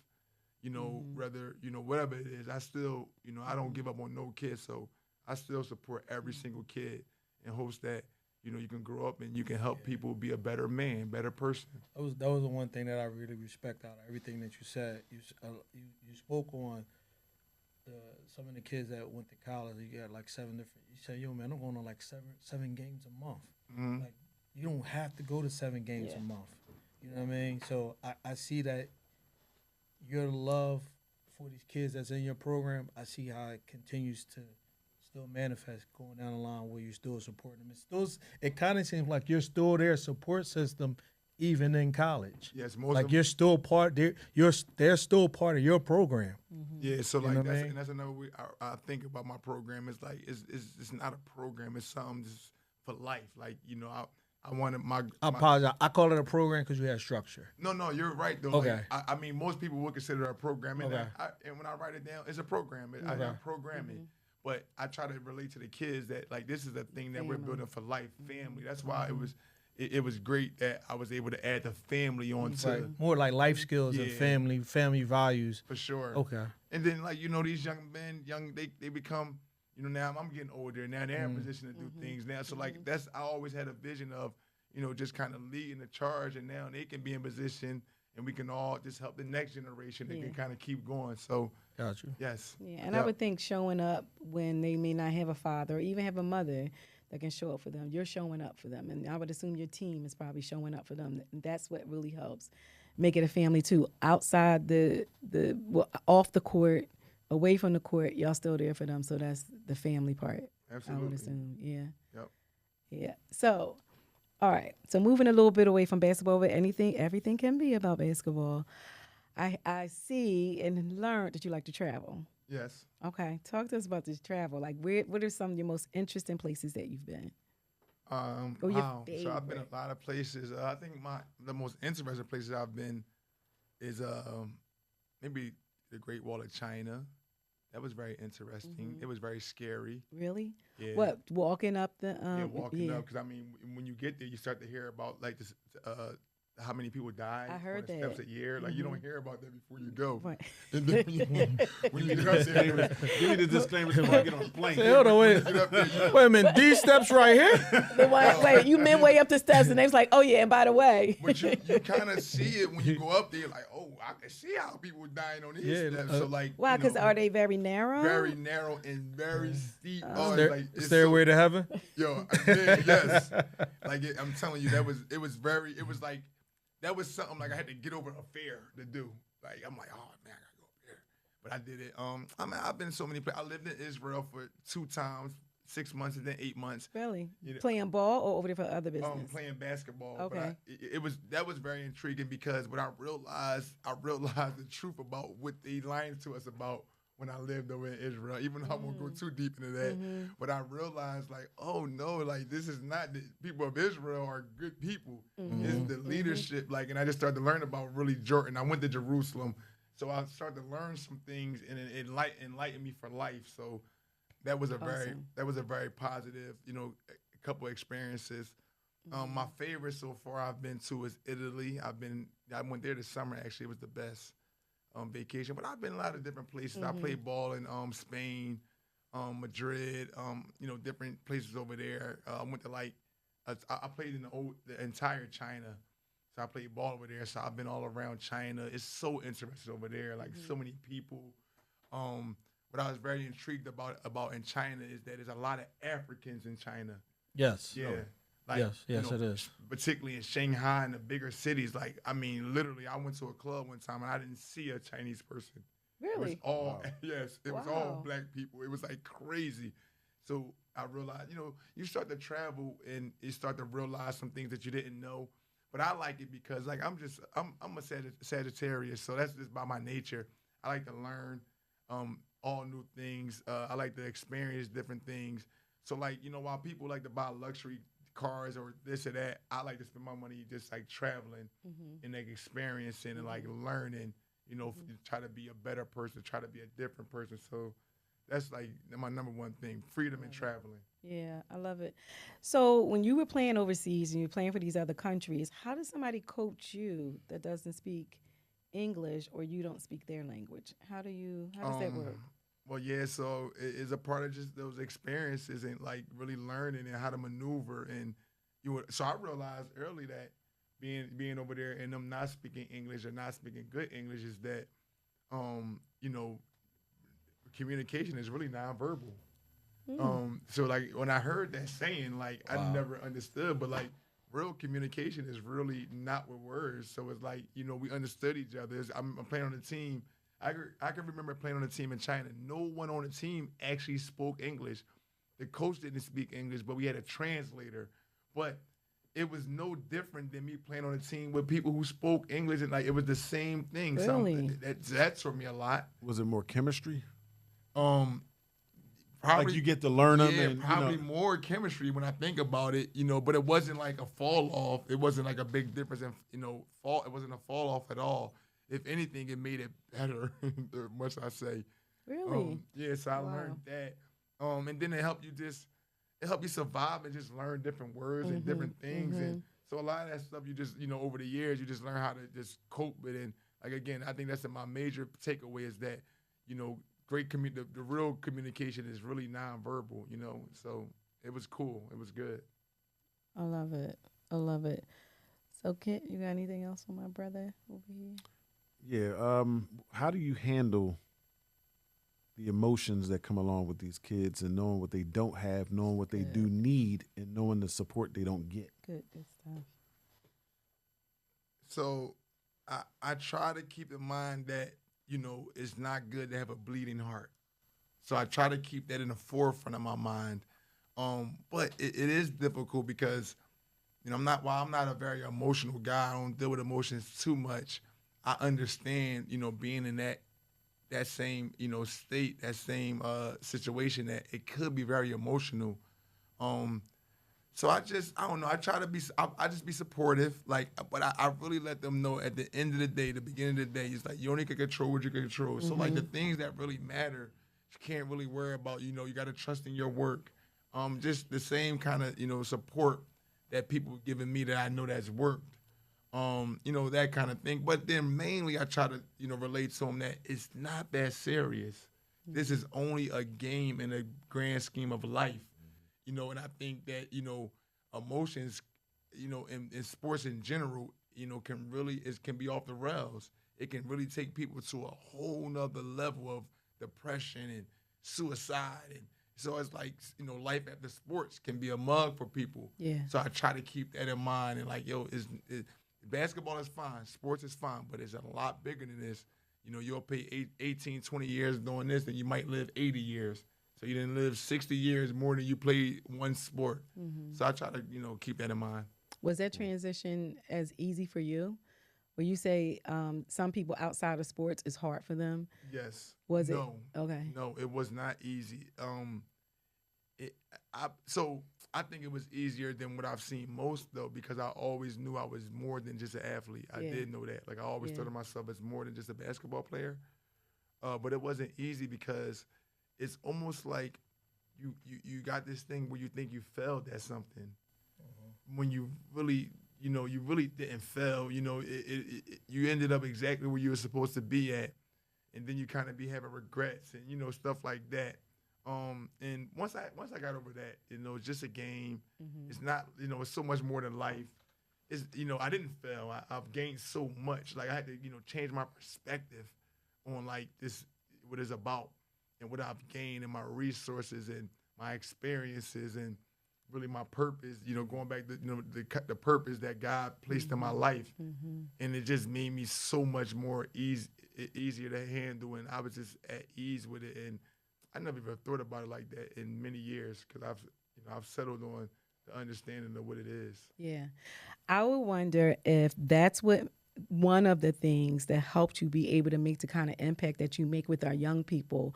whether, whatever it is. I still, I don't give up on no kid. So I still support every single kid in hopes that, you can grow up and you can help people be a better man, better person. That was the one thing that I really respect out of everything that you said. You spoke on some of the kids that went to college. You got like 7 different. You said, "Yo, man, I'm going to like seven games a month. Like you don't have to go to 7 games a month. You know what I mean? So I see that your love for these kids that's in your program. I see how it continues to still manifest going down the line where you're still supporting them. It kind of seems like you're still their support system even in college. Yes, you're still part. They're still part of your program. Yeah, so like that's another way I think about my program. It's like it's not a program. It's something just for life. Like I wanted my. I apologize. I call it a program because you have structure. No, you're right though. Okay. Like, I mean, most people would consider it a program, and, Okay. and when I write it down, it's a program. I am programming. But I try to relate to the kids that like this is the thing that we're building for life, family. That's why it was great that I was able to add the family onto more like life skills and family values. For sure. Okay. And then like these young men, they become now I'm getting older now they're in a position to do things now. So like I always had a vision of just kind of leading the charge, and now they can be in position. And we can all just help the next generation. They can kind of keep going. So, got you. Yes. Yeah, and I would think showing up when they may not have a father or even have a mother that can show up for them. You're showing up for them. And I would assume your team is probably showing up for them. And that's what really helps make it a family, too. Outside off the court, away from the court, y'all still there for them. So that's the family part. Absolutely. I would assume, yeah. Yep. Yeah. So, all right. So moving a little bit away from basketball, but everything can be about basketball. I see and learned that you like to travel. Yes. Okay. Talk to us about this travel. Like, what are some of your most interesting places that you've been? Wow. So I've been a lot of places. I think the most interesting places I've been is maybe the Great Wall of China. That was very interesting. It was very scary. Really? Yeah. What, walking up the walking up, because I mean, when you get there, you start to hear about like this, how many people die I heard on the steps that. a year. Like you don't hear about that before you go. Right. And then when you get up there, Give me the disclaimers before I get on the plane. Say, hold on, wait a minute. These steps right here? Wait, you midway up the steps, and they was like, oh, yeah, and by the way. But you kind of see it when you go up there, like, oh, I can see how people dying on these steps. So like, why? Because are they very narrow? Very narrow and very steep. It's Stairway to heaven? Yo, yes. Like I'm telling you, that was like, that was something like I had to get over a fear to do. Like I'm like, oh man, I gotta go up there. But I did it. I mean, I've been in so many places. I lived in Israel for 2 times, 6 months and then 8 months. Really? You know, Playing ball or over there for other business? Playing basketball. Okay. But that was very intriguing because what I realized the truth about what they lied to us about when I lived over in Israel. Even though I won't go too deep into that, but I realized like, oh no, like this is not the people of Israel are good people. It's the leadership. Like, and I just started to learn about really Jordan. I went to Jerusalem, so I started to learn some things, and it enlightened me for life. So that was a very positive, a couple experiences. My favorite so far I've been to is Italy. I went there this summer. Actually, it was the best vacation. But I've been a lot of different places. I played ball in Spain, Madrid, different places over there. I went to I played in the entire China. So I played ball over there. So I've been all around China. It's so interesting over there. Like so many people. What I was very intrigued about in China is that there's a lot of Africans in China. Yes. Yeah. Yes, it is. Particularly in Shanghai and the bigger cities. Like, I mean, literally, I went to a club one time and I didn't see a Chinese person. Really? It was all, yes, it was all black people. It was like crazy. So I realized, you start to travel and you start to realize some things that you didn't know. But I like it because, like, I'm a Sagittarius, so that's just by my nature. I like to learn all new things. I like to experience different things. So, like, while people like to buy luxury cars or this or that, I like to spend my money just like traveling and like experiencing and like learning, try to be a better person, try to be a different person. So that's like my number one thing, freedom and traveling. Yeah, I love it. So when you were playing overseas and you're playing for these other countries, how does somebody coach you that doesn't speak English or you don't speak their language? How does that work? Well, yeah, so it's a part of just those experiences and like really learning and how to maneuver. And so I realized early that being over there and them not speaking English or not speaking good English is that, communication is really nonverbal. So like when I heard that saying, like I never understood, but like real communication is really not with words. So it's like, we understood each other. I'm playing on a team. I can remember playing on a team in China. No one on the team actually spoke English. The coach didn't speak English, but we had a translator. But it was no different than me playing on a team with people who spoke English, and like it was the same thing. Really? So that taught me a lot. Was it more chemistry? Probably, like you get to learn them. Yeah, and, probably more chemistry when I think about it. But it wasn't like a fall off. It wasn't like a big difference in fall. It wasn't a fall off at all. If anything, it made it better, much I say. Really? Yeah, so I learned that. And then it helped you survive and just learn different words and different things. And so a lot of that stuff you just, over the years, you just learn how to just cope with it. And like, again, I think that's my major takeaway is that, the real communication is really nonverbal, So it was cool. It was good. I love it. I love it. So, Kitt, you got anything else on my brother over here? Yeah. How do you handle the emotions that come along with these kids and knowing what they don't have, knowing what they do need, and knowing the support they don't get? Good stuff. So I try to keep in mind that, it's not good to have a bleeding heart. So I try to keep that in the forefront of my mind. But it is difficult because, while I'm not a very emotional guy, I don't deal with emotions too much. I understand, being in that same, state, that same situation, that it could be very emotional. So I don't know. I try to I just be supportive, but I really let them know at the end of the day, the beginning of the day, it's like you only can control what you can control. So like the things that really matter, you can't really worry about. You got to trust in your work. Just the same kind of support that people giving me that I know that's worked. That kind of thing. But then mainly I try to, relate to them that it's not that serious. This is only a game in a grand scheme of life. And I think that, emotions, in sports in general, can be off the rails. It can really take people to a whole nother level of depression and suicide. And so it's like, life after sports can be a mug for people. Yeah. So I try to keep that in mind and like, basketball is fine, sports is fine, but it's a lot bigger than this. You'll pay 18, 20 years doing this, then you might live 80 years. So you didn't live 60 years more than you played one sport. So I try to, keep that in mind. Was that transition as easy for you? Where you say some people outside of sports is hard for them? Yes. Was it? No. Okay. No, it was not easy. So I think it was easier than what I've seen most, though, because I always knew I was more than just an athlete. I did know that. Like, I always thought of myself as more than just a basketball player. But it wasn't easy because it's almost like you got this thing where you think you failed at something when you really, you really didn't fail. You ended up exactly where you were supposed to be at, and then you kind of be having regrets and stuff like that. And once I got over that, it's just a game. It's not, it's so much more than life. It's, I didn't fail. I've gained so much. Like, I had to, change my perspective on like this, what it's about, and what I've gained, and my resources and my experiences, and really my purpose. Going back to the purpose that God placed in my life, and it just made me so much more easier to handle, and I was just at ease with it, and I never even thought about it like that in many years because I've settled on the understanding of what it is. Yeah. I would wonder if that's what one of the things that helped you be able to make the kind of impact that you make with our young people.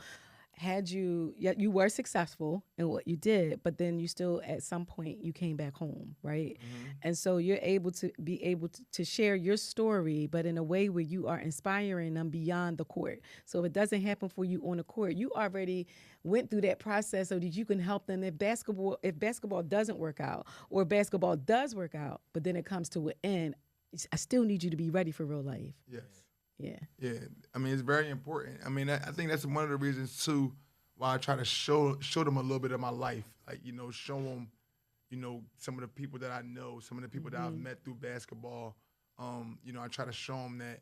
You were successful in what you did, but then you still, at some point, you came back home, right? And so you're able to share your story, but in a way where you are inspiring them beyond the court. So if it doesn't happen for you on the court, you already went through that process so that you can help them. If basketball doesn't work out, or basketball does work out, but then it comes to an end, I still need you to be ready for real life. Yes. Yeah. Yeah. I mean, it's very important. I mean, I think that's one of the reasons too why I try to show them a little bit of my life. Like, show them, some of the people that I know, some of the people that I've met through basketball. I try to show them that,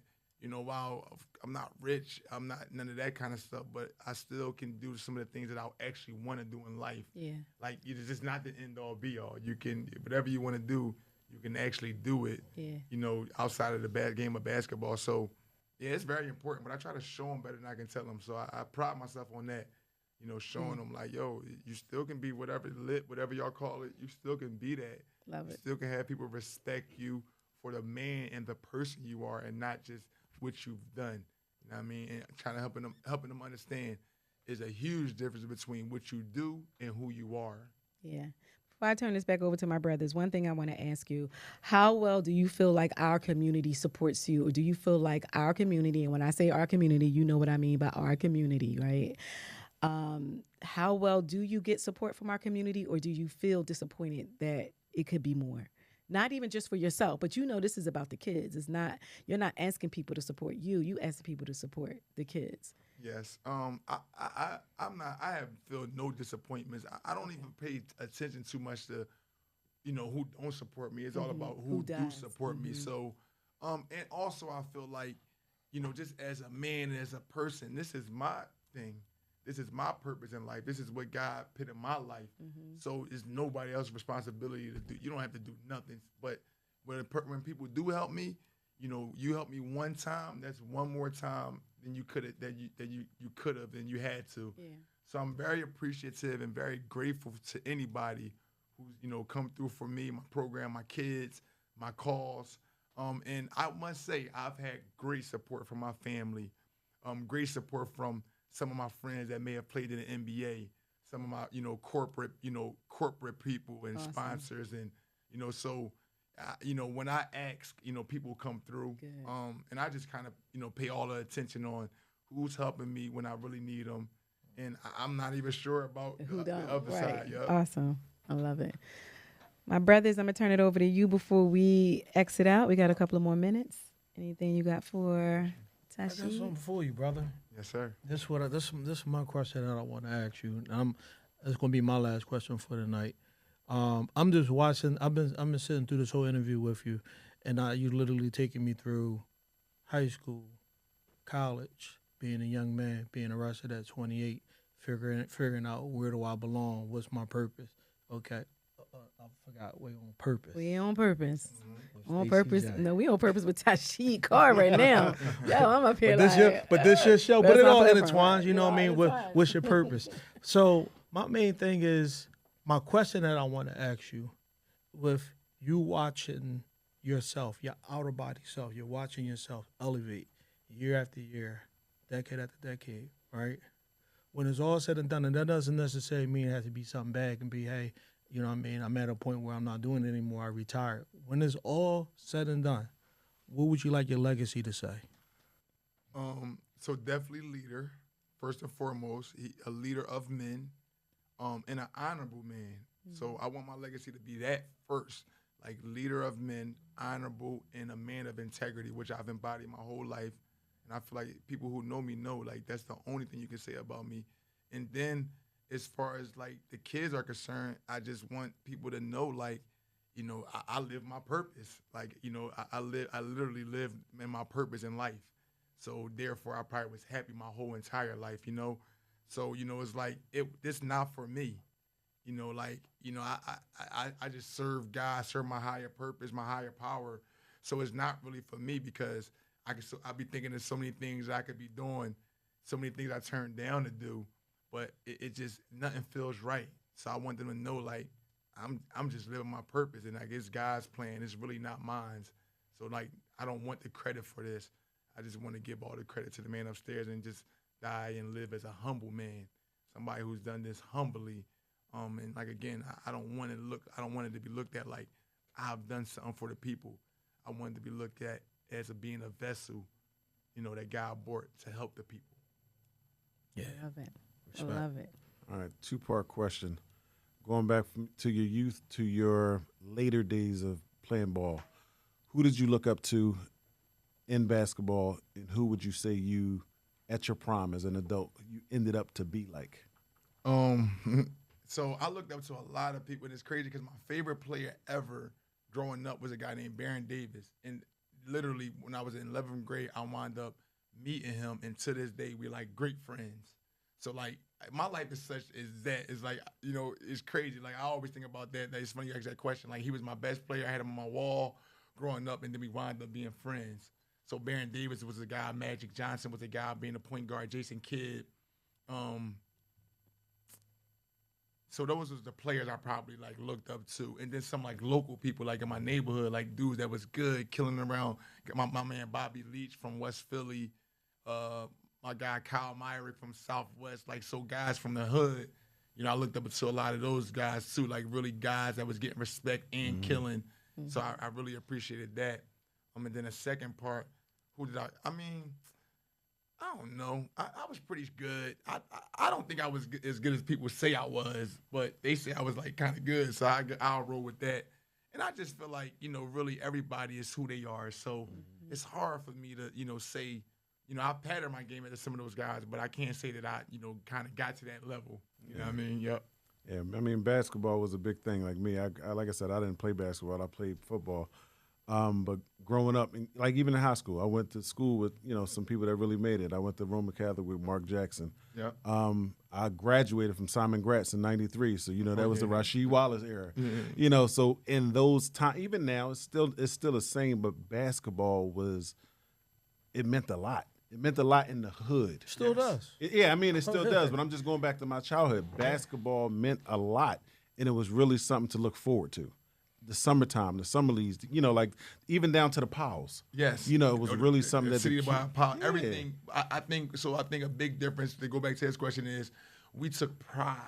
while I'm not rich, I'm not none of that kind of stuff, but I still can do some of the things that I actually want to do in life. Yeah. Like, it's just not the end all be all. You can, whatever you want to do, you can actually do it. Yeah. Outside of the game of basketball. So. Yeah, it's very important, but I try to show them better than I can tell them. So I pride myself on that, showing them like, yo, you still can be whatever y'all call it. You still can be that. Love it. You still can have people respect you for the man and the person you are, and not just what you've done. You know what I mean? And trying to helping them understand is a huge difference between what you do and who you are. Yeah. Before I turn this back over to my brothers, one thing I want to ask you, how well do you feel like our community supports you? Or do you feel like our community, and when I say our community, you know what I mean by our community, right? How well do you get support from our community, or do you feel disappointed that it could be more? Not even just for yourself, but this is about the kids. You're not asking people to support you. You asking people to support the kids. Yes. I'm not. I have felt no disappointments. I don't even pay attention too much to, who don't support me. It's all about who do support me. So, and also I feel like, just as a man and as a person, this is my thing. This is my purpose in life. This is what God put in my life. So it's nobody else's responsibility to do. You don't have to do nothing. But when people do help me, you helped me one time. That's one more time than you could have. You could have, and you had to. Yeah. So I'm very appreciative and very grateful to anybody who's come through for me, my program, my kids, my calls. And I must say I've had great support from my family, great support from some of my friends that may have played in the NBA, some of my corporate people and Awesome. sponsors, and so. When I ask, people come through, and I just kind of, pay all the attention on who's helping me when I really need them, and I'm not even sure about the other side. Yep. Awesome. I love it. My brothers, I'm gonna turn it over to you before we exit out. We got a couple of more minutes. Anything you got for Tasheed? I got something for you, brother. Yes, sir. This is my question that I want to ask you. It's gonna be my last question for the night. I'm just watching. I've been sitting through this whole interview with you, and you literally taking me through high school, college, being a young man, being arrested at 28, figuring out where do I belong, what's my purpose. Okay, I forgot. We on purpose. We on purpose. With On Stacey purpose. J. No, we on purpose with Tasheed Carr right now. Yo, I'm up here But this your show. But that's it my all purpose, intertwines. right? You know what I mean? Intertwines. What's your purpose? So my main thing is my question that I want to ask you, with you watching yourself, your outer body self, you're watching yourself elevate year after year, decade after decade, right? When it's all said and done, and that doesn't necessarily mean it has to be something bad. It can be, hey, you know what I mean, I'm at a point where I'm not doing it anymore, I retired. When it's all said and done, what would you like your legacy to say? So definitely leader, first and foremost, a leader of men, and an honorable man. So I want my legacy to be that first, like leader of men, honorable, and a man of integrity, which I've embodied my whole life. And I feel like people who know me know, like, that's the only thing you can say about me. And then as far as, like, the kids are concerned, I just want people to know, like, you know, I live my purpose. Like, you know, I literally live in my purpose in life. So therefore, I probably was happy my whole entire life, you know. So, you know, it's like, this not for me. You know, like, you know, I just serve God, serve my higher purpose, my higher power. So it's not really for me, because I be thinking of so many things I could be doing, so many things I turned down to do, but it just, nothing feels right. So I want them to know, like, I'm just living my purpose, and like, it's God's plan. It's really not mine. So, like, I don't want the credit for this. I just want to give all the credit to the man upstairs and just die and live as a humble man, somebody who's done this humbly. And like, again, I don't want it to be looked at like I've done something for the people. I want it to be looked at as being a vessel, you know, that God brought to help the people. Yeah. I love it. Respect. I love it. All right, two-part question. Going back to your youth to your later days of playing ball, who did you look up to in basketball, and who would you say you, at your prime as an adult, you ended up to be like? So I looked up to a lot of people, and it's crazy because my favorite player ever growing up was a guy named Baron Davis. And literally, when I was in 11th grade, I wound up meeting him, and to this day, we're like great friends. So, like, my life is such as that. It's like, you know, it's crazy. Like, I always think about that. It's funny you ask that question. Like, he was my best player. I had him on my wall growing up, and then we wound up being friends. So Baron Davis was a guy. Magic Johnson was a guy being a point guard. Jason Kidd. So those was the players I probably, like, looked up to. And then some, like, local people, like, in my neighborhood, like, dudes that was good, killing around. My man Bobby Leach from West Philly. My guy Kyle Myrick from Southwest. Like, so guys from the hood, you know, I looked up to a lot of those guys, too. Like, really guys that was getting respect and killing. So I really appreciated that. And then the second part, who did I mean, I don't know. I was pretty good. I don't think I was as good as people say I was, but they say I was, like, kind of good, so I'll roll with that. And I just feel like, you know, really everybody is who they are. So it's hard for me to, you know, say, you know, I pattern my game into some of those guys, but I can't say that I, you know, kind of got to that level. You know what I mean? Yep. Yeah, I mean, basketball was a big thing. Like me, I like I said, I didn't play basketball. I played football. But growing up, like even in high school, I went to school with, you know, some people that really made it. I went to Roman Catholic with Mark Jackson. Yeah. I graduated from Simon Gratz in '93, so, you know, that was the Rasheed Wallace era. You know, so in those times, even now, it's still the same. But basketball it meant a lot. It meant a lot in the hood. Still does. Yeah, I mean, it still does. But I'm just going back to my childhood. Basketball meant a lot, and it was really something to look forward to. The summertime, the summer leagues, you know, like even down to the Pals. Yes. You know, it was really something that City the by Powell, yeah. everything. I think a big difference, to go back to his question, is we took pride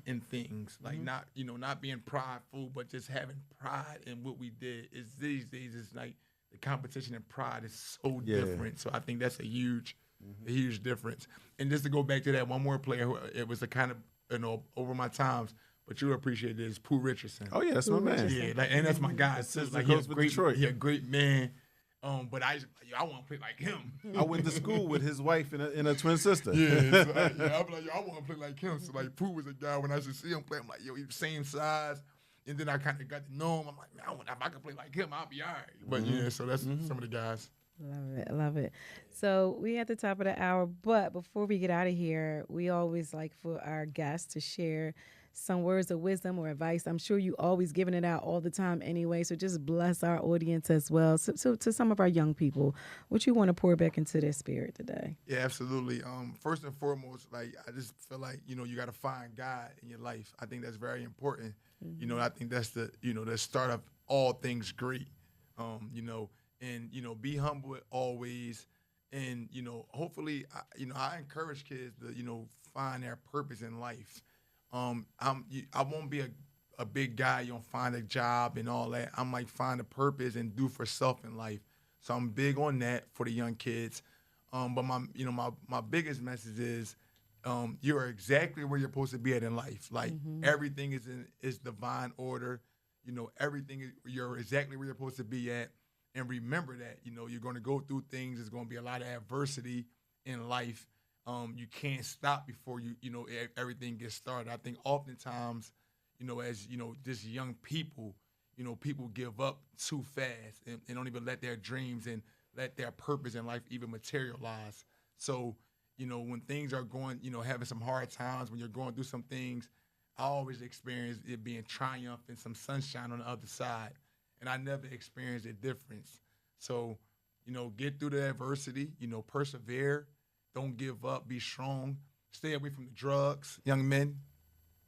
in things. Like, not, you know, not being prideful, but just having pride in what we did. Is these days, it's like the competition and pride is so different. So I think that's a huge difference. And just to go back to that one more player, it was a kind of, you know, over my times, but you'll appreciate this, Pooh Richardson. Oh yeah, that's my man. Yeah, like, and that's my guy too. Like, goes with Detroit. He a great man. But I want to play like him. I went to school with his wife and a twin sister. Yeah, so I'm like, I want to play like him. So, like, Pooh was a guy, when I should see him play, I'm like, yo, he's the same size. And then I kind of got to know him. I'm like, man, if I could play like him, I'll be all right. But yeah, so that's some of the guys. Love it. Love it. So we at the top of the hour, but before we get out of here, we always like for our guests to share some words of wisdom or advice. I'm sure you always giving it out all the time anyway. So just bless our audience as well. So to some of our young people, what you want to pour back into their spirit today? Yeah, absolutely. First and foremost, like I just feel like, you got to find God in your life. I think that's very important. I think that's the start of all things great. And be humble always. And, hopefully, I encourage kids to, find their purpose in life. I won't be a big guy, find a job and all that. I'm like, find a purpose and do for self in life. So I'm big on that for the young kids. But my biggest message is, you're exactly where you're supposed to be at in life. Like everything is divine order. You're exactly where you're supposed to be at. And remember that, you're going to go through things. There's going to be a lot of adversity in life. You can't stop before everything gets started. I think oftentimes, as just young people, people give up too fast and don't even let their dreams and let their purpose in life even materialize. So, when things are going, having some hard times, when you're going through some things, I always experience it being triumph and some sunshine on the other side. And I never experienced a difference. So, get through the adversity, persevere. Don't give up. Be strong. Stay away from the drugs. Young men,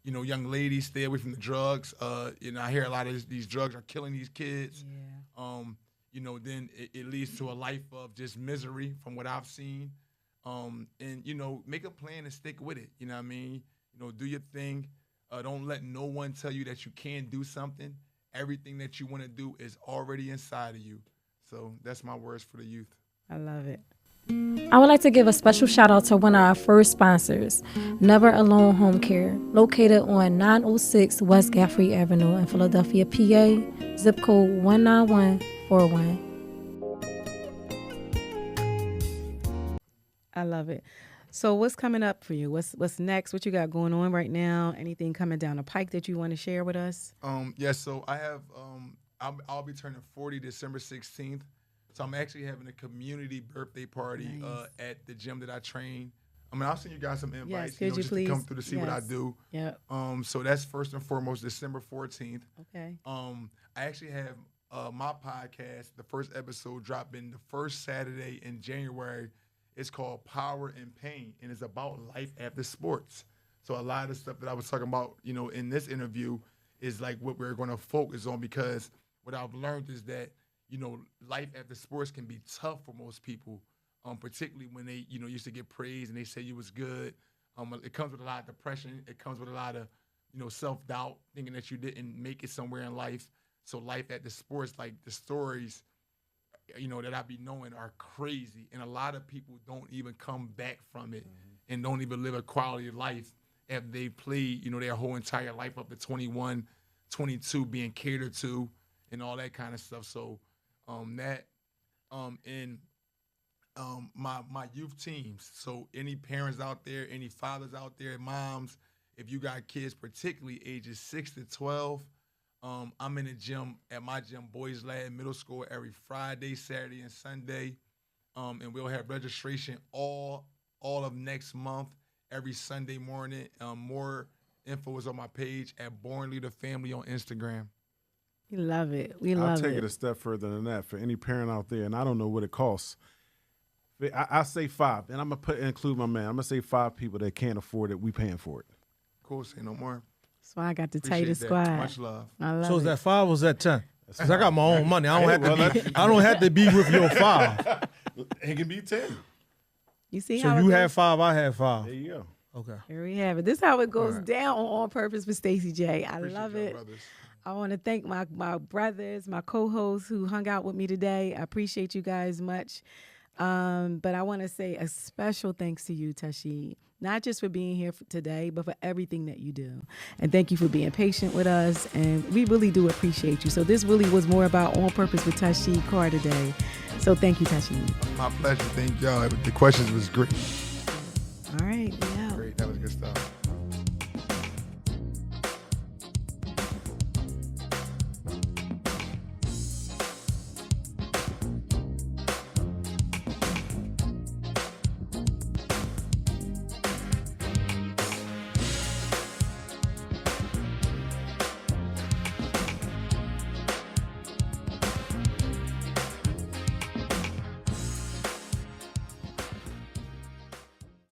young ladies, stay away from the drugs. I hear a lot of these drugs are killing these kids. Yeah. Then it leads to a life of just misery from what I've seen. And, make a plan and stick with it. You know what I mean? Do your thing. Don't let no one tell you that you can't do something. Everything that you want to do is already inside of you. So that's my words for the youth. I love it. I would like to give a special shout out to one of our first sponsors, Never Alone Home Care, located on 906 West Gaffrey Avenue in Philadelphia, PA, zip code 19141. I love it. So what's coming up for you? What's next? What you got going on right now? Anything coming down the pike that you want to share with us? So I have I'll be turning 40 December 16th. So I'm actually having a community birthday party at the gym that I train. I'll send you guys some invites, yes, just to come through to see what I do. Yeah. So that's first and foremost December 14th. Okay. I actually have my podcast. The first episode dropping the first Saturday in January. It's called Power and Pain, and it's about life after sports. So a lot of the stuff that I was talking about, in this interview is like what we're going to focus on, because what I've learned is that, life after sports can be tough for most people, particularly when they, used to get praised and they say you was good. It comes with a lot of depression. It comes with a lot of, self-doubt, thinking that you didn't make it somewhere in life. So life after sports, like the stories, that I be knowing are crazy. And a lot of people don't even come back from it and don't even live a quality of life after they played, their whole entire life up to 21, 22, being catered to and all that kind of stuff. So my youth teams. So any parents out there, any fathers out there, moms, if you got kids, particularly ages 6 to 12, I'm in the gym at my gym, Boys Lab Middle School, every Friday, Saturday, and Sunday. And we'll have registration all of next month, every Sunday morning. More info is on my page at Born Leader Family on Instagram. We love it. I'll take it a step further than that. For any parent out there, and I don't know what it costs, I say 5, and I'm going to include my man. I'm going to say 5 people that can't afford it. We paying for it. Cool, say no more. So I got the Appreciate tightest that. squad. Much love. I love So it. is that 5 or is that 10? Because I got my own money. I don't have to be with your 5. It can be 10. You see So how you it have goes? 5, I have 5. There you go. Okay. Here we have it. This is how it goes All right. down on Purpose with Stacey J. I Appreciate love y'all it. brothers. I want to thank my brothers, my co-hosts who hung out with me today. I appreciate you guys much. But I want to say a special thanks to you, Tasheed, not just for being here today, but for everything that you do. And thank you for being patient with us. And we really do appreciate you. So this really was more about On Purpose with Tasheed Carr today. So thank you, Tasheed. My pleasure. Thank y'all. The questions was great. All right. Yeah. Great. That was good stuff.